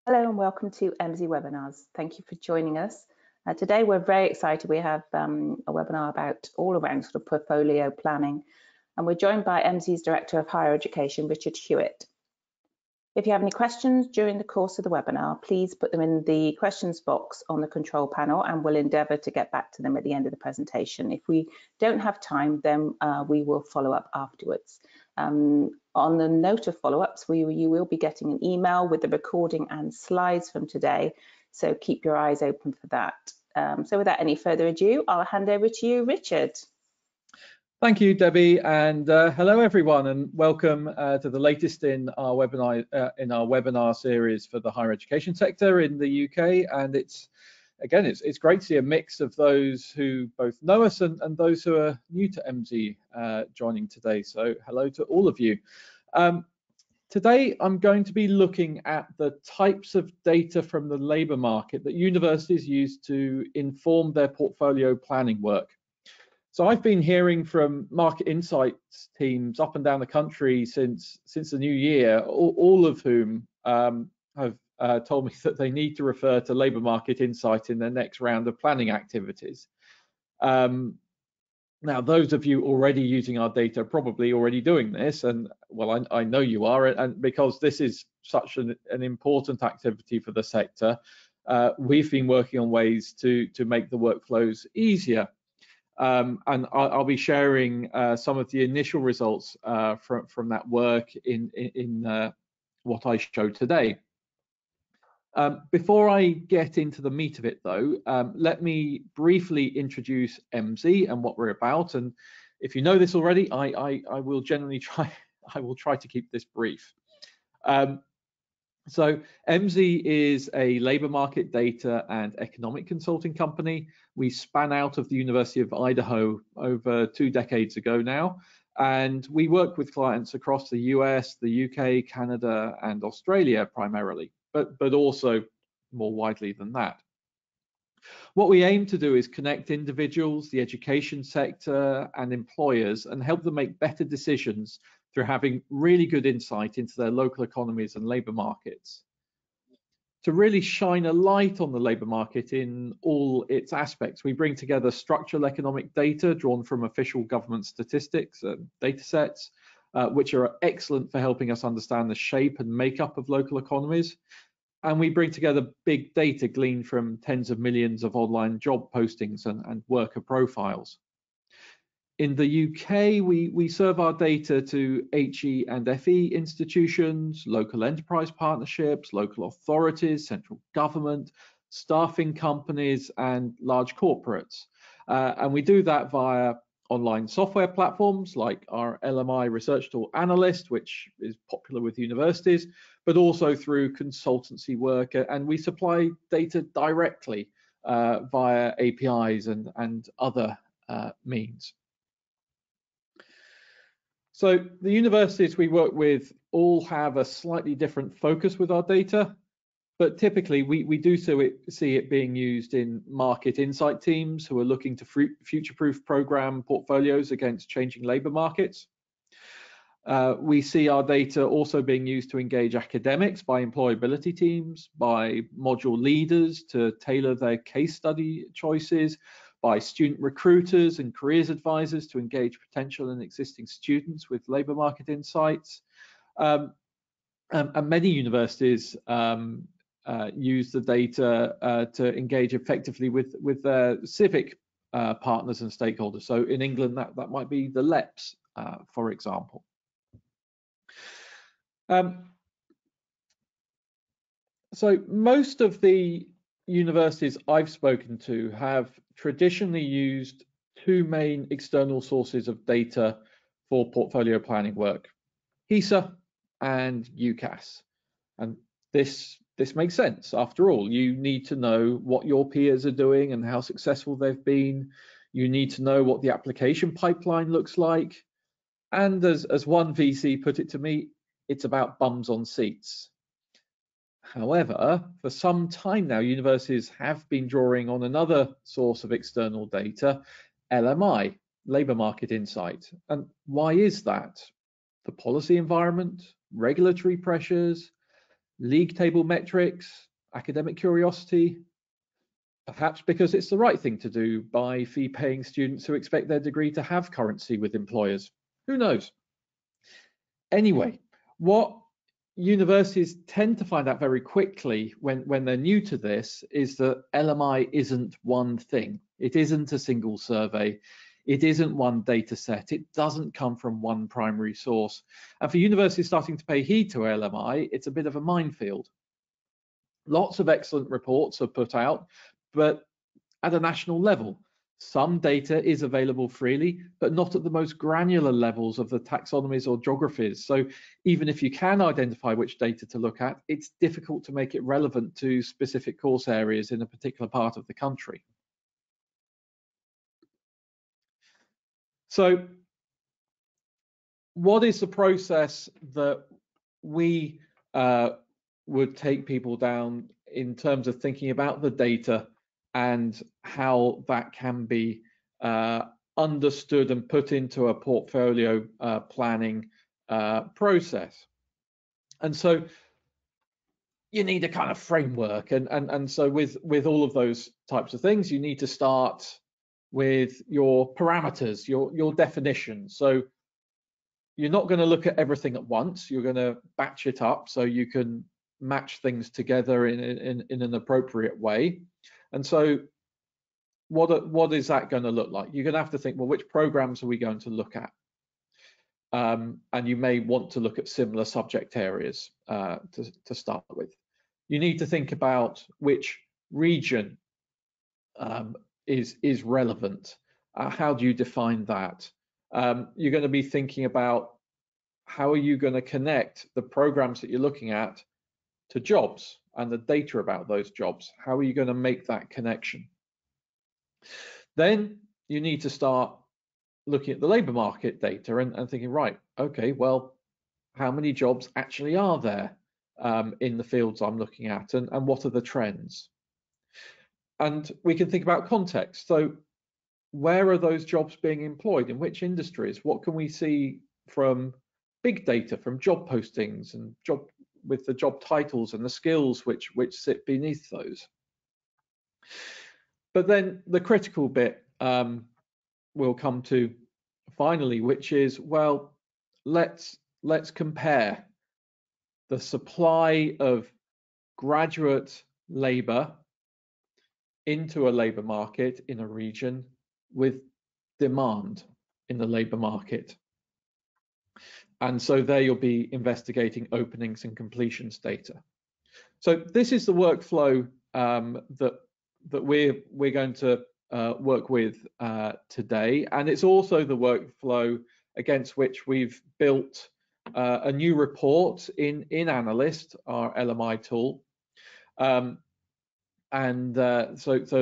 Hello and welcome to Emsi webinars. Thank you for joining us. Today we're very excited. We have a webinar about all around sort of portfolio planning, and we're joined by Emsi's Director of Higher Education, Richard Hewitt. If you have any questions during the course of the webinar, please put them in the questions box on the control panel and we'll endeavour to get back to them at the end of the presentation. If we don't have time, then we will follow up afterwards. On the note of follow-ups, you will be getting an email with the recording and slides from today, so keep your eyes open for that. So without any further ado, I'll hand over to you, Richard. Thank you, Debbie, and hello everyone, and welcome to the latest in our webinar series for the higher education sector in the UK. And it's great to see a mix of those who both know us and those who are new to Emsi joining today. So hello to all of you. Today I'm going to be looking at the types of data from the labour market that universities use to inform their portfolio planning work. So I've been hearing from market insights teams up and down the country since the new year, all of whom have told me that they need to refer to labour market insight in their next round of planning activities. Now, those of you already using our data are probably already doing this, and well, I know you are, and because this is such an important activity for the sector, we've been working on ways to make the workflows easier. And I'll be sharing some of the initial results from that work in what I show today. Before I get into the meat of it, though, let me briefly introduce Emsi and what we're about. And if you know this already, I will generally try. I will try to keep this brief. So Emsi is a labour market data and economic consulting company. We span out of the University of Idaho over 2 decades ago now, and we work with clients across the US, the UK, Canada, and Australia primarily, but also more widely than that. What we aim to do is connect individuals, the education sector, and employers, and help them make better decisions through having really good insight into their local economies and labour markets. To really shine a light on the labour market in all its aspects, we bring together structural economic data drawn from official government statistics and data sets, which are excellent for helping us understand the shape and makeup of local economies. And we bring together big data gleaned from tens of millions of online job postings and worker profiles. In the UK, we serve our data to HE and FE institutions, local enterprise partnerships, local authorities, central government, staffing companies, and large corporates. And we do that via online software platforms like our LMI research tool Analyst, which is popular with universities, but also through consultancy work. And we supply data directly via APIs and other means. So the universities we work with all have a slightly different focus with our data, but typically we do see it being used in market insight teams who are looking to future-proof program portfolios against changing labour markets. We see our data also being used to engage academics by employability teams, by module leaders to tailor their case study choices, by student recruiters and careers advisors to engage potential and existing students with labour market insights. And many universities use the data to engage effectively with their civic partners and stakeholders. So in England, that might be the LEPs, for example. So most of the universities I've spoken to have traditionally used 2 main external sources of data for portfolio planning work, HESA and UCAS. And this makes sense. After all, you need to know what your peers are doing and how successful they've been. You need to know what the application pipeline looks like. And as one VC put it to me, it's about bums on seats. However, for some time now, universities have been drawing on another source of external data, LMI, labour market insight. And why is that? The policy environment, regulatory pressures, league table metrics, academic curiosity, perhaps because it's the right thing to do by fee-paying students who expect their degree to have currency with employers. Who knows? Anyway, what universities tend to find out very quickly when they're new to this is that LMI isn't one thing. It isn't a single survey. It isn't one data set. It doesn't come from one primary source. And for universities starting to pay heed to LMI, it's a bit of a minefield. Lots of excellent reports are put out, but at a national level. Some data is available freely, but not at the most granular levels of the taxonomies or geographies. So even if you can identify which data to look at, it's difficult to make it relevant to specific course areas in a particular part of the country. So what is the process that we would take people down in terms of thinking about the data and how that can be understood and put into a portfolio planning process? And so you need a kind of framework, and so with all of those types of things, you need to start with your parameters, your definitions. So you're not going to look at everything at once. You're going to batch it up so you can match things together in an appropriate way. And so what is that going to look like? You're going to have to think, well, which programs are we going to look at? And you may want to look at similar subject areas to start with. You need to think about which region is relevant. How do you define that? You're going to be thinking about how are you going to connect the programs that you're looking at to jobs and the data about those jobs. How are you going to make that connection? Then you need to start looking at the labour market data and thinking, right, okay, well, how many jobs actually are there in the fields I'm looking at, and what are the trends? And we can think about context. So where are those jobs being employed? In which industries? What can we see from big data, from job postings and with the job titles and the skills which sit beneath those? But then the critical bit we'll come to finally, which is, well, let's compare the supply of graduate labour into a labour market in a region with demand in the labour market. And so there you'll be investigating openings and completions data. So this is the workflow that we're going to work with today, and it's also the workflow against which we've built a new report in Analyst, our LMI tool. So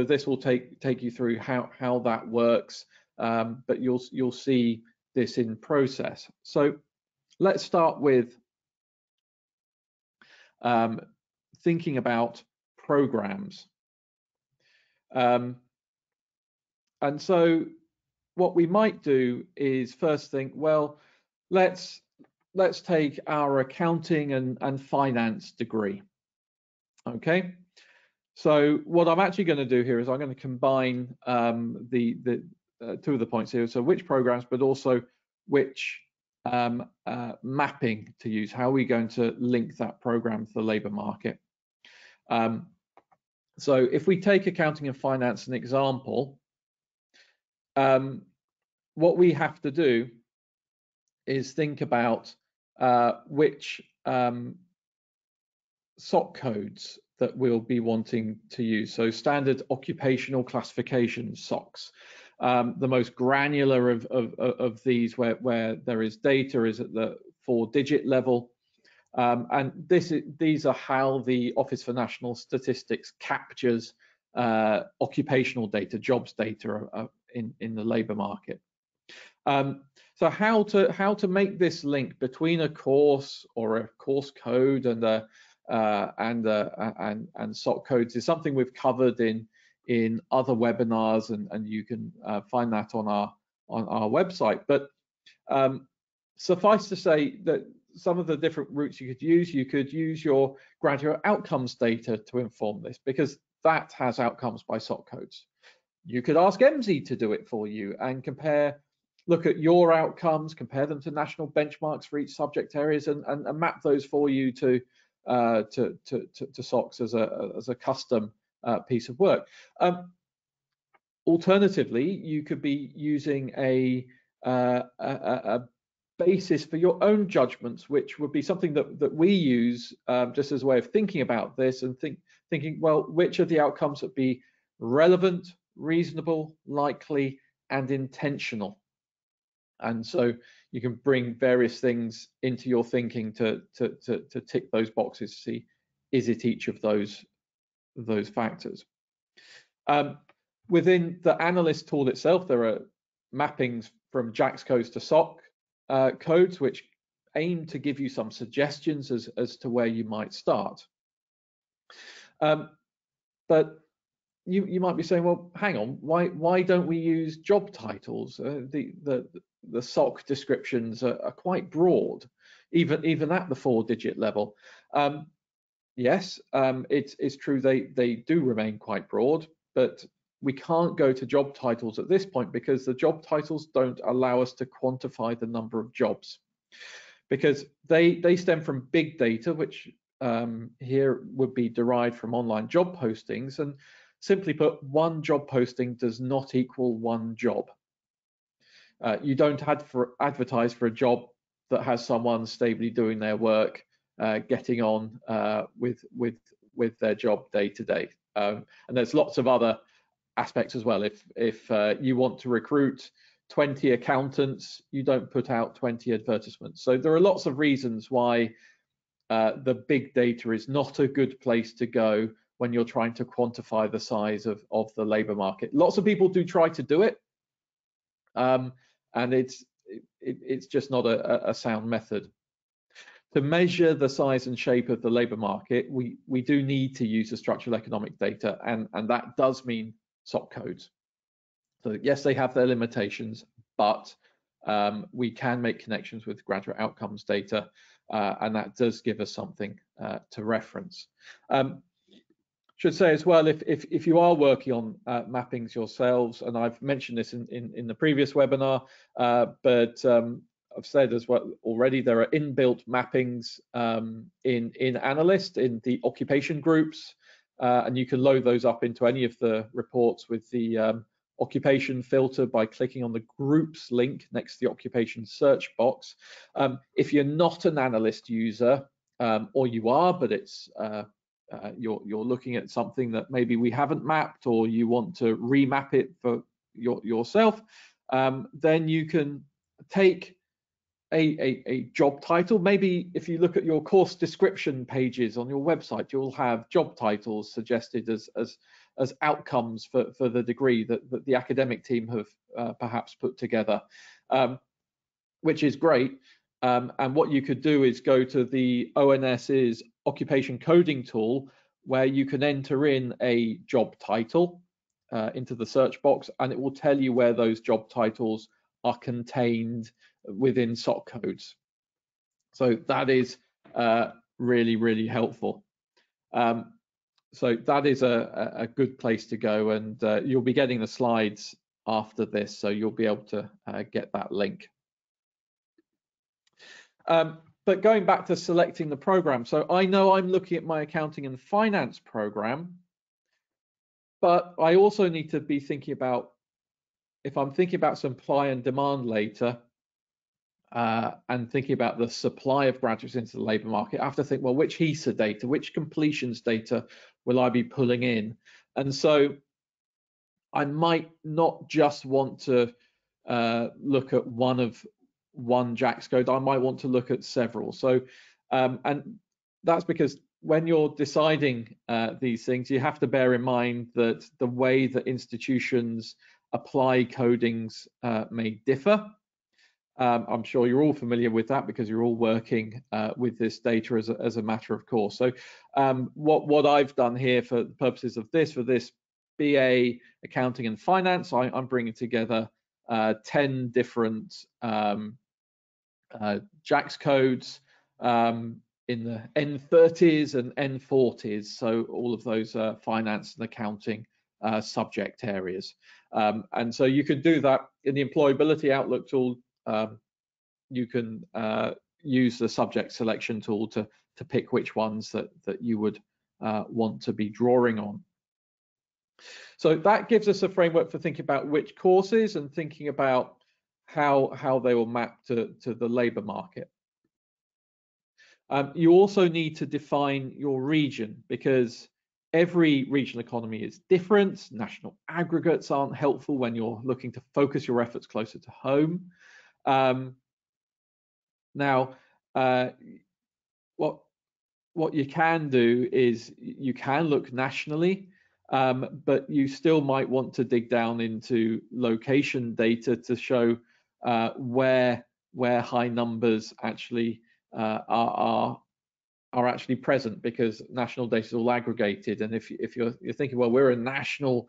this will take you through how that works, but you'll see this in process. So let's start with thinking about programs. And so what we might do is first think, well, let's take our accounting and finance degree. Okay, so what I'm actually going to do here is I'm going to combine the two of the points here. So which programs, but also which mapping to use. How are we going to link that program to the labour market? So if we take accounting and finance as an example, what we have to do is think about which SOC codes that we'll be wanting to use. So standard occupational classification SOCs. The most granular of these where there is data is at the 4-digit level. And these are how the Office for National Statistics captures occupational data, jobs data in the labour market. So how to make this link between a course or a course code and SOC codes is something we've covered in other webinars, and you can find that on our website. But suffice to say that some of the different routes you could use your graduate outcomes data to inform this, because that has outcomes by SOC codes. You could ask Emsi to do it for you and look at your outcomes, compare them to national benchmarks for each subject areas, and map those for you to SOCs as a custom piece of work. Alternatively, you could be using a basis for your own judgments, which would be something that we use just as a way of thinking about this, and thinking, well, which of the outcomes would be relevant, reasonable, likely, and intentional. And so you can bring various things into your thinking to tick those boxes to see, is it each of those factors. Within the Analyst tool itself, there are mappings from JAX codes to SOC codes, which aim to give you some suggestions as to where you might start. But you might be saying, well, hang on, why don't we use job titles? The SOC descriptions are quite broad, even at the 4-digit level. Yes, it's true they do remain quite broad, but we can't go to job titles at this point because the job titles don't allow us to quantify the number of jobs, because they stem from big data, which here would be derived from online job postings, and simply put, one job posting does not equal one job. You don't advertise for a job that has someone stably doing their work, getting on with their job day to day. And there's lots of other aspects as well. If you want to recruit 20 accountants, you don't put out 20 advertisements. So there are lots of reasons why the big data is not a good place to go when you're trying to quantify the size of the labour market. Lots of people do try to do it, and it's just not a sound method. To measure the size and shape of the labour market, we do need to use the structural economic data, and that does mean SOC codes. So yes, they have their limitations, but we can make connections with graduate outcomes data, and that does give us something to reference. Should say as well, if you are working on mappings yourselves, and I've mentioned this in the previous webinar, but I've said as well already, there are inbuilt mappings in Analyst in the occupation groups, and you can load those up into any of the reports with the occupation filter by clicking on the groups link next to the occupation search box. If you're not an Analyst user, or you are, but it's you're looking at something that maybe we haven't mapped, or you want to remap it for yourself, then you can take a job title. Maybe if you look at your course description pages on your website, you'll have job titles suggested as outcomes for the degree that the academic team have perhaps put together, which is great. And what you could do is go to the ONS's occupation coding tool, where you can enter in a job title into the search box, and it will tell you where those job titles are contained within SOC codes. So that is really, really helpful. So that is a good place to go, and you'll be getting the slides after this, so you'll be able to get that link. But going back to selecting the program, so I know I'm looking at my accounting and finance program, but I also need to be thinking about, if I'm thinking about supply and demand later, and thinking about the supply of graduates into the labour market, I have to think, well, which HESA data, which completions data will I be pulling in? And so I might not just want to look at one JAX code, I might want to look at several. So, and that's because when you're deciding these things, you have to bear in mind that the way that institutions apply codings may differ. I'm sure you're all familiar with that because you're all working with this data as a matter of course. So what I've done here for the purposes of this, for this BA accounting and finance, I'm bringing together 10 different JAX codes in the N30s and N40s, so all of those finance and accounting subject areas. And so you can do that in the Employability Outlook tool. You can use the subject selection tool to pick which ones that you would want to be drawing on. So that gives us a framework for thinking about which courses and thinking about how they will map to the labour market. You also need to define your region, because every regional economy is different. National aggregates aren't helpful when you're looking to focus your efforts closer to home. Now, what you can do is you can look nationally, but you still might want to dig down into location data to show where high numbers actually are actually present, because national data is all aggregated. And if you're thinking, well, we're a national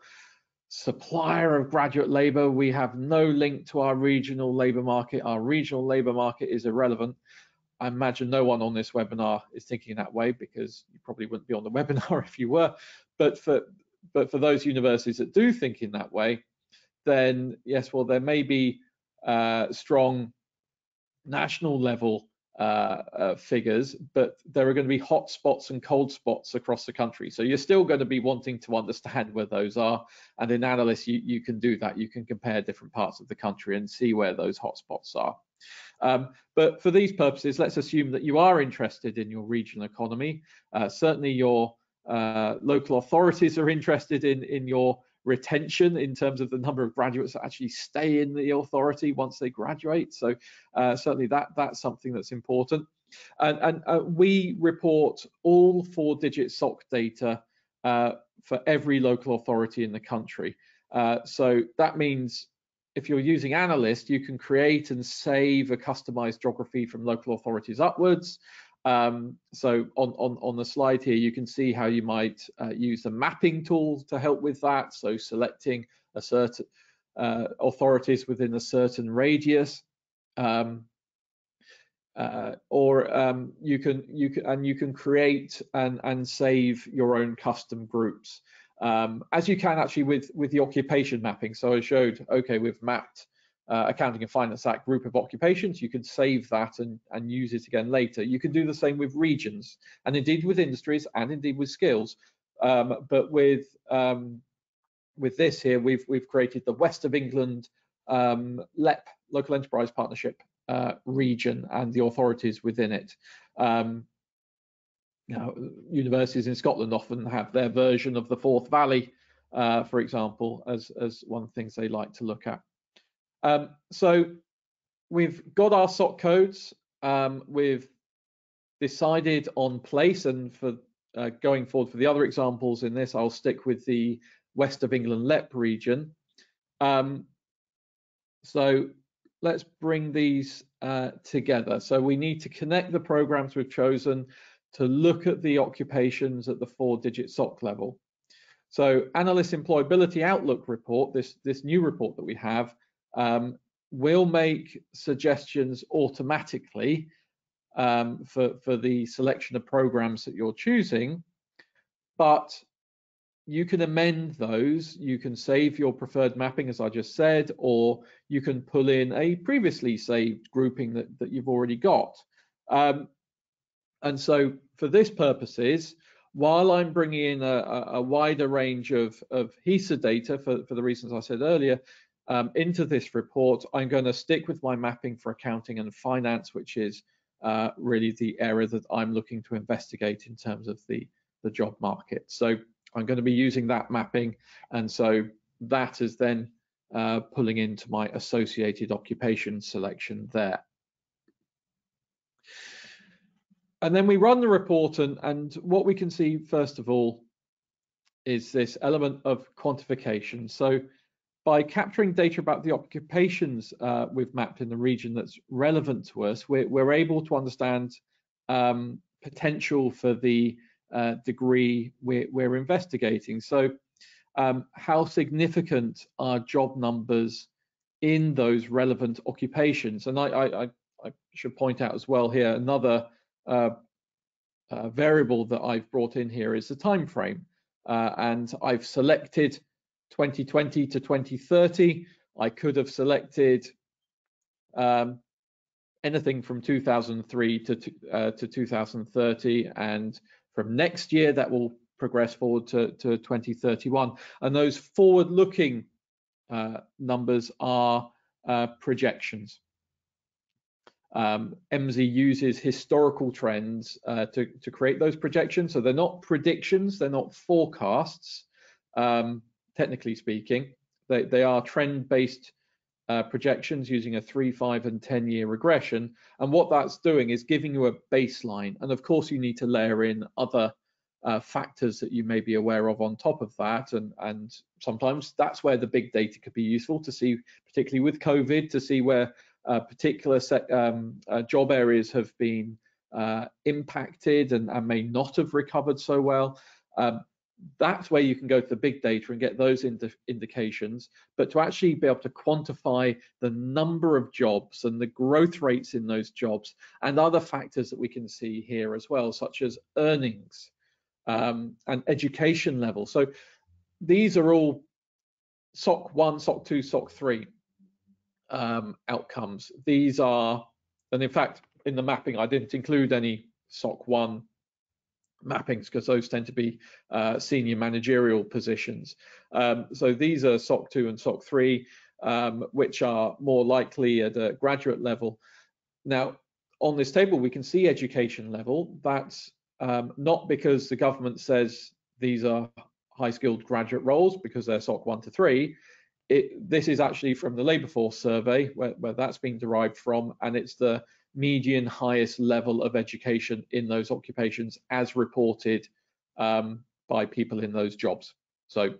supplier of graduate labour, we have no link to our regional labour market, our regional labour market is irrelevant. I imagine no one on this webinar is thinking that way, because you probably wouldn't be on the webinar if you were. But for those universities that do think in that way, then yes, well, there may be strong national level figures, but there are going to be hot spots and cold spots across the country. So you're still going to be wanting to understand where those are. And in Analyst, you can do that. You can compare different parts of the country and see where those hot spots are. But for these purposes, let's assume that you are interested in your regional economy. Certainly your local authorities are interested in your retention in terms of the number of graduates that actually stay in the authority once they graduate. So certainly that's something that's important. And we report all 4-digit SOC data for every local authority in the country. So that means if you're using Analyst, you can create and save a customized geography from local authorities upwards. So on the slide here, you can see how you might use the mapping tool to help with that. So selecting a certain authorities within a certain radius, or you can create and save your own custom groups, as you can actually with the occupation mapping. So I showed, okay, we've mapped Accounting and Finance Act group of occupations. You can save that and use it again later. You can do the same with regions, and indeed with industries, and indeed with skills. But with this here, we've created the West of England LEP, Local Enterprise Partnership region, and the authorities within it. Now, universities in Scotland often have their version of the Forth Valley, for example, as one of the things they like to look at. So we've got our SOC codes, we've decided on place, and for going forward for the other examples in this, I'll stick with the West of England LEP region. So let's bring these together. So we need to connect the programs we've chosen to look at the occupations at the 4-digit SOC level. So Analyst Employability Outlook report, this new report that we have, will make suggestions automatically for the selection of programs that you're choosing, but you can amend those. You can save your preferred mapping, as I just said, or you can pull in a previously saved grouping that you've already got. And so for this purposes, while I'm bringing in a wider range of HESA data for the reasons I said earlier, into this report, I'm going to stick with my mapping for accounting and finance, which is really the area that I'm looking to investigate in terms of the job market. So I'm going to be using that mapping, and so that is then pulling into my associated occupation selection there. And then we run the report, and what we can see first of all is this element of quantification. So by capturing data about the occupations we've mapped in the region that's relevant to us, we're able to understand potential for the degree we're investigating. So how significant are job numbers in those relevant occupations? And I should point out as well here, another variable that I've brought in here is the time frame, and I've selected 2020 to 2030. I could have selected anything from 2003 to 2030, and from next year that will progress forward to 2031. And those forward-looking numbers are projections. Emsi uses historical trends to create those projections. So they're not predictions, they're not forecasts, technically speaking. They are trend-based projections using a 3, 5, and 10-year regression. And what that's doing is giving you a baseline. And of course, you need to layer in other factors that you may be aware of on top of that. And sometimes that's where the big data could be useful to see, particularly with COVID, to see where particular job areas have been impacted and may not have recovered so well. That's where you can go to the big data and get those indications. But to actually be able to quantify the number of jobs and the growth rates in those jobs and other factors that we can see here as well, such as earnings and education level. So these are all SOC 1, SOC 2, SOC 3 outcomes. These are, and in fact, in the mapping, I didn't include any SOC 1 mappings because those tend to be senior managerial positions. So these are SOC 2 and SOC 3, which are more likely at a graduate level. Now, on this table, we can see education level. That's not because the government says these are high-skilled graduate roles because they're SOC 1 to 3. This is actually from the labour force survey where that's been derived from, and it's the median highest level of education in those occupations as reported by people in those jobs. So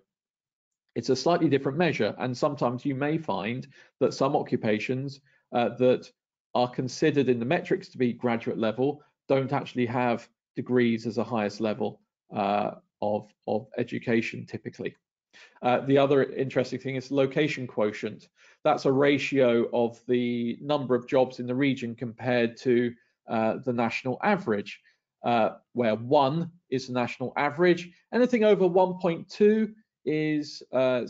it's a slightly different measure, and sometimes you may find that some occupations that are considered in the metrics to be graduate level don't actually have degrees as a highest level of education typically. The other interesting thing is location quotient. That's a ratio of the number of jobs in the region compared to the national average, where 1 is the national average. Anything over 1.2 is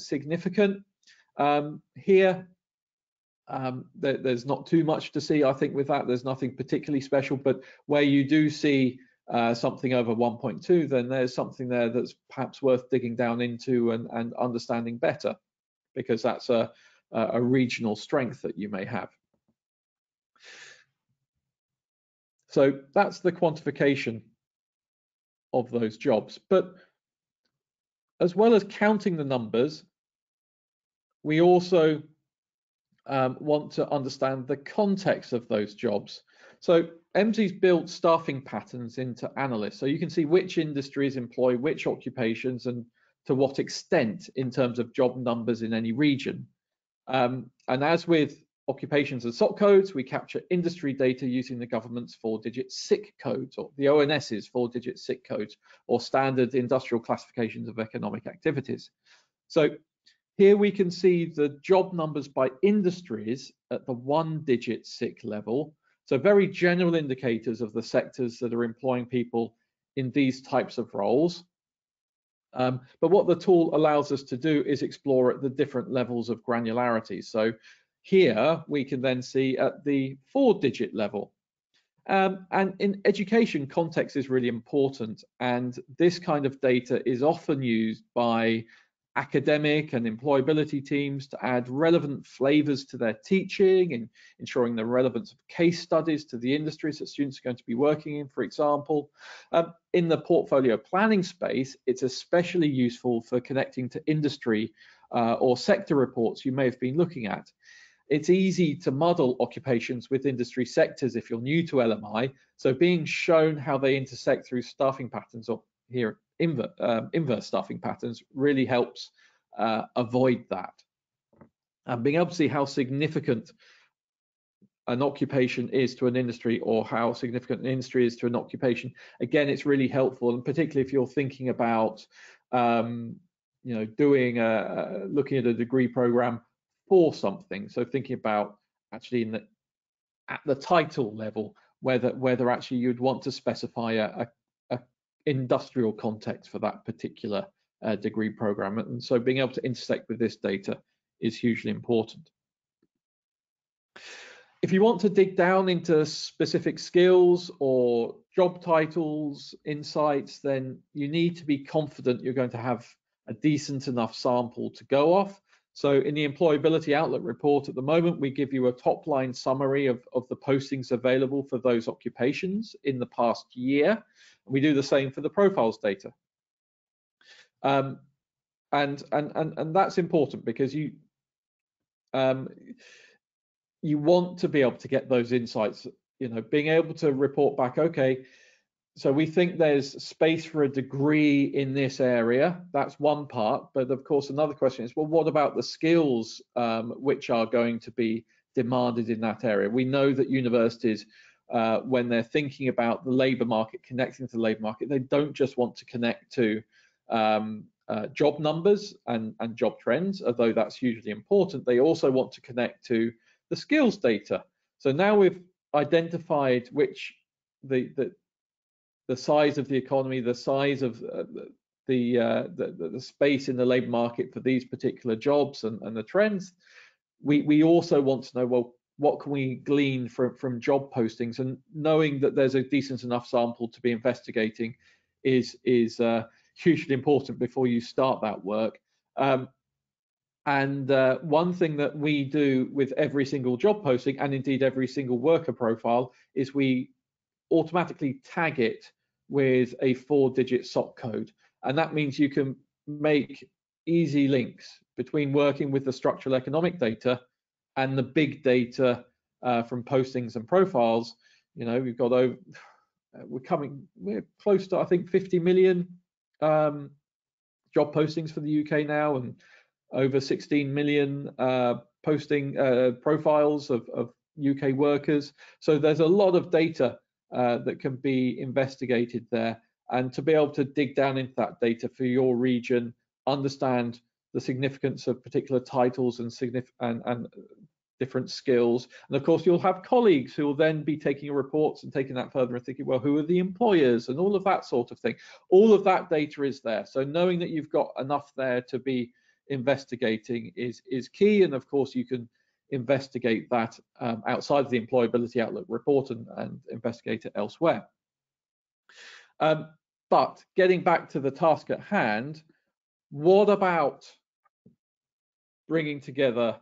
significant. Here, there's not too much to see, I think, with that. There's nothing particularly special, but where you do see something over 1.2, then there's something there that's perhaps worth digging down into and understanding better, because that's a regional strength that you may have. So that's the quantification of those jobs. But as well as counting the numbers, we also want to understand the context of those jobs. So Emsi's built staffing patterns into Analyst, so you can see which industries employ which occupations and to what extent in terms of job numbers in any region. And as with occupations and SOC codes, we capture industry data using the government's 4-digit SIC codes, or the ONS's 4-digit SIC codes, or standard industrial classifications of economic activities. So here we can see the job numbers by industries at the 1-digit SIC level. So very general indicators of the sectors that are employing people in these types of roles. But what the tool allows us to do is explore at the different levels of granularity. So here we can then see at the 4-digit level. And in education, context is really important. And this kind of data is often used by academic and employability teams to add relevant flavors to their teaching and ensuring the relevance of case studies to the industries that students are going to be working in, for example. In the portfolio planning space, it's especially useful for connecting to industry or sector reports you may have been looking at. It's easy to muddle occupations with industry sectors if you're new to LMI, so being shown how they intersect through staffing patterns, or here inverse staffing patterns, really helps avoid that. And being able to see how significant an occupation is to an industry, or how significant an industry is to an occupation, again, it's really helpful, and particularly if you're thinking about doing looking at a degree program for something. So thinking about actually at the title level, whether actually you'd want to specify a industrial context for that particular degree program. And so being able to intersect with this data is hugely important. If you want to dig down into specific skills or job titles, insights, then you need to be confident you're going to have a decent enough sample to go off. So in the Employability Outlook report at the moment, we give you a top line summary of the postings available for those occupations in the past year. We do the same for the profiles data. And that's important because you want to be able to get those insights, being able to report back, okay, so we think there's space for a degree in this area. That's one part. But of course, another question is, well, what about the skills which are going to be demanded in that area? We know that universities, when they're thinking about the labour market, connecting to the labour market, they don't just want to connect to job numbers and job trends, although that's hugely important. They also want to connect to the skills data. So now we've identified which the size of the economy, the size of the space in the labour market for these particular jobs and the trends. We also want to know, well, what can we glean from job postings, and knowing that there's a decent enough sample to be investigating is hugely important before you start that work. And one thing that we do with every single job posting, and indeed every single worker profile, is we automatically tag it with a 4-digit SOC code. And that means you can make easy links between working with the structural economic data and the big data from postings and profiles. We've got over, we're close to, I think, 50 million job postings for the UK now, and over 16 million posting profiles of UK workers. So there's a lot of data that can be investigated there, and to be able to dig down into that data for your region, understand the significance of particular titles and different skills. And of course, you'll have colleagues who will then be taking your reports and taking that further and thinking, well, who are the employers and all of that sort of thing. All of that data is there. So knowing that you've got enough there to be investigating is key. And of course, you can investigate that outside of the Employability Outlook report and investigate it elsewhere. But getting back to the task at hand, what about bringing together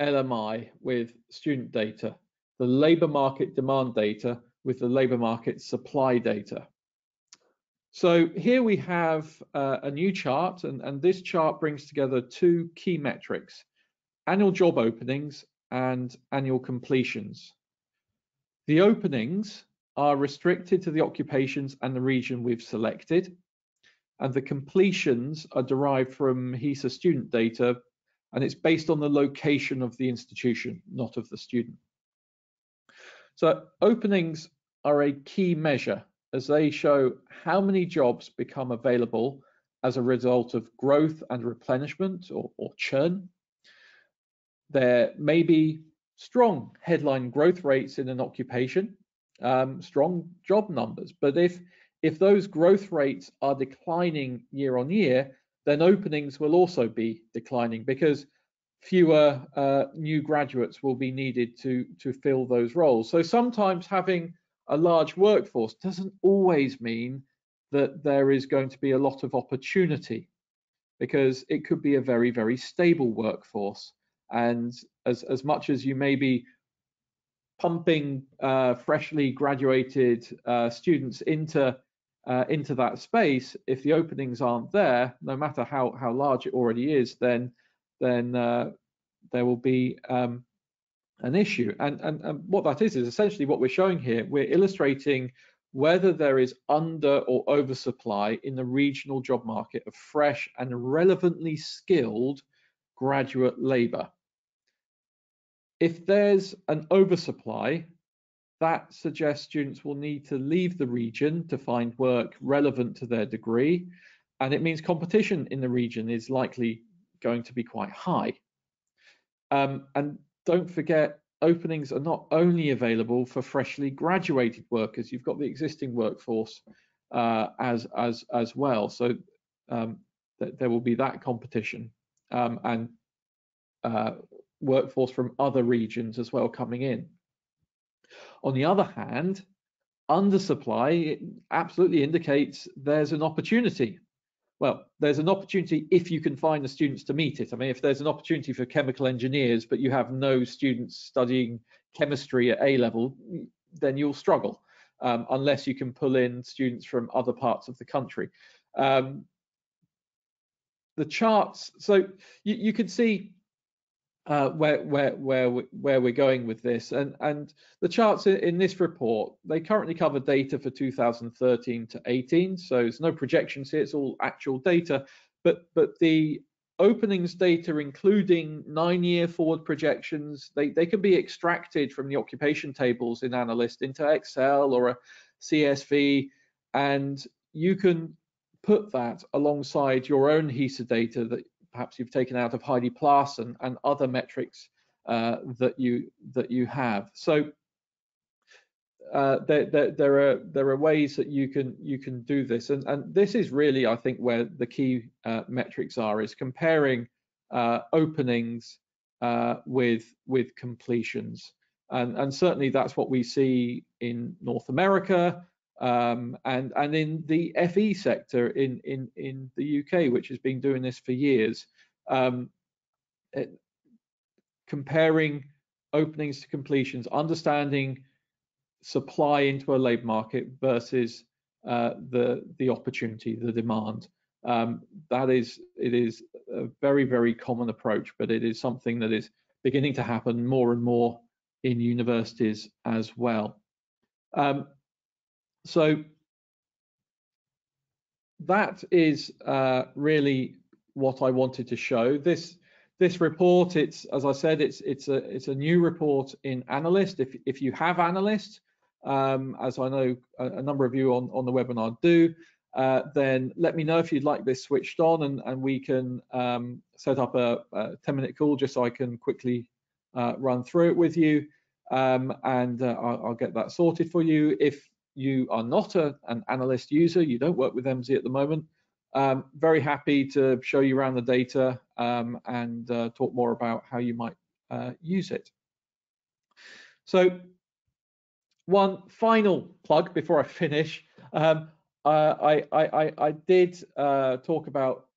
LMI with student data, the labour market demand data with the labour market supply data? So here we have a new chart, and this chart brings together two key metrics: annual job openings and annual completions. The openings are restricted to the occupations and the region we've selected, and the completions are derived from HESA student data, and it's based on the location of the institution, not of the student. So openings are a key measure, as they show how many jobs become available as a result of growth and replenishment or churn. There may be strong headline growth rates in an occupation, strong job numbers, but if those growth rates are declining year on year, then openings will also be declining because fewer new graduates will be needed to fill those roles. So sometimes having a large workforce doesn't always mean that there is going to be a lot of opportunity, because it could be a very, very stable workforce. And as much as you may be pumping freshly graduated students into that space, if the openings aren't there, no matter how large it already is, then there will be an issue. And what that is essentially what we're showing here. We're illustrating whether there is under or oversupply in the regional job market of fresh and relevantly skilled graduate labour. If there's an oversupply, that suggests students will need to leave the region to find work relevant to their degree, and it means competition in the region is likely going to be quite high. And don't forget, openings are not only available for freshly graduated workers. You've got the existing workforce as well. So there will be that competition and workforce from other regions as well coming in. On the other hand, undersupply absolutely indicates there's an opportunity. Well, there's an opportunity if you can find the students to meet it. I mean, if there's an opportunity for chemical engineers, but you have no students studying chemistry at A level, then you'll struggle unless you can pull in students from other parts of the country. The charts, so you can see where we're going with this, and the charts in this report, they currently cover data for 2013 to 18, so there's no projections here, it's all actual data, but the openings data, including 9-year forward projections, they can be extracted from the occupation tables in Analyst into Excel or a CSV, and you can put that alongside your own HESA data that perhaps you've taken out of Heidi Plus and other metrics that you have. So there are ways that you can do this, and this is really, I think, where the key metrics are, is comparing openings with completions, and certainly that's what we see in North America. And in the FE sector in the UK, which has been doing this for years, comparing openings to completions, understanding supply into a labour market versus the opportunity, the demand. It is a very, very common approach, but it is something that is beginning to happen more and more in universities as well. So that is really what I wanted to show. This report, it's, as I said, it's a new report in Analyst. If you have Analyst, as I know a number of you on the webinar do, then let me know if you'd like this switched on, and we can set up a 10-minute call just so I can quickly run through it with you, and I'll get that sorted for you. If you are not an Analyst user, you don't work with Emsi at the moment, very happy to show you around the data and talk more about how you might use it. So one final plug before I finish. I did talk about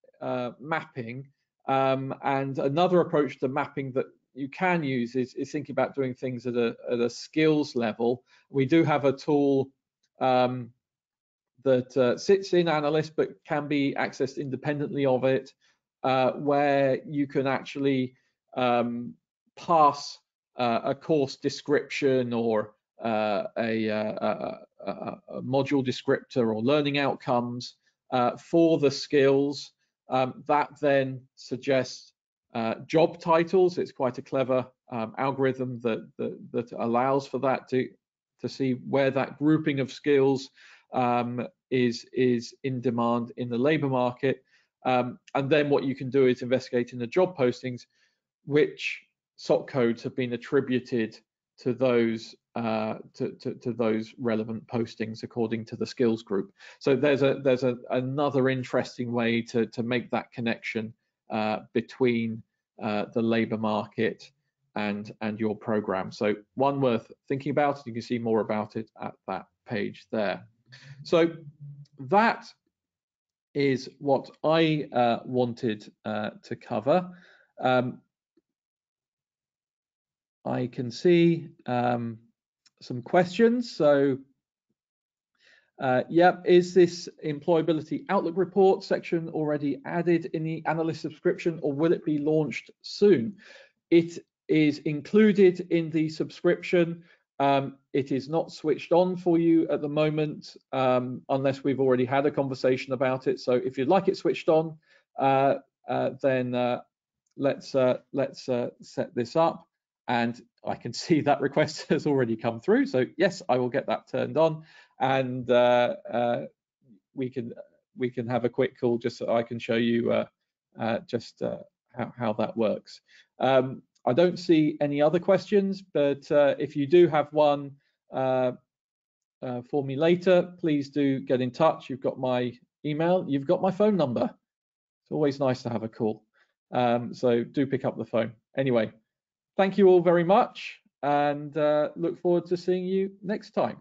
mapping, and another approach to mapping that you can use is thinking about doing things at a skills level. We do have a tool that sits in Analyst but can be accessed independently of it, where you can actually pass a course description or a module descriptor or learning outcomes for the skills. That then suggests job titles. It's quite a clever algorithm that allows for that to see where that grouping of skills is in demand in the labour market, and then what you can do is investigate in the job postings which SOC codes have been attributed to those to those relevant postings according to the skills group. So there's another interesting way to make that connection between the labour market and your program. So one worth thinking about. You can see more about it at that page there. So that is what I wanted to cover. I can see some questions. So yep, is this employability outlook report section already added in the Analyst subscription, or will it be launched soon? It is included in the subscription. It is not switched on for you at the moment, unless we've already had a conversation about it. So if you'd like it switched on, then let's set this up. And I can see that request has already come through. So yes, I will get that turned on, and we can have a quick call just so I can show you just how that works. I don't see any other questions, but if you do have one for me later, please do get in touch. You've got my email, you've got my phone number. It's always nice to have a call. So do pick up the phone. Anyway, thank you all very much, and look forward to seeing you next time.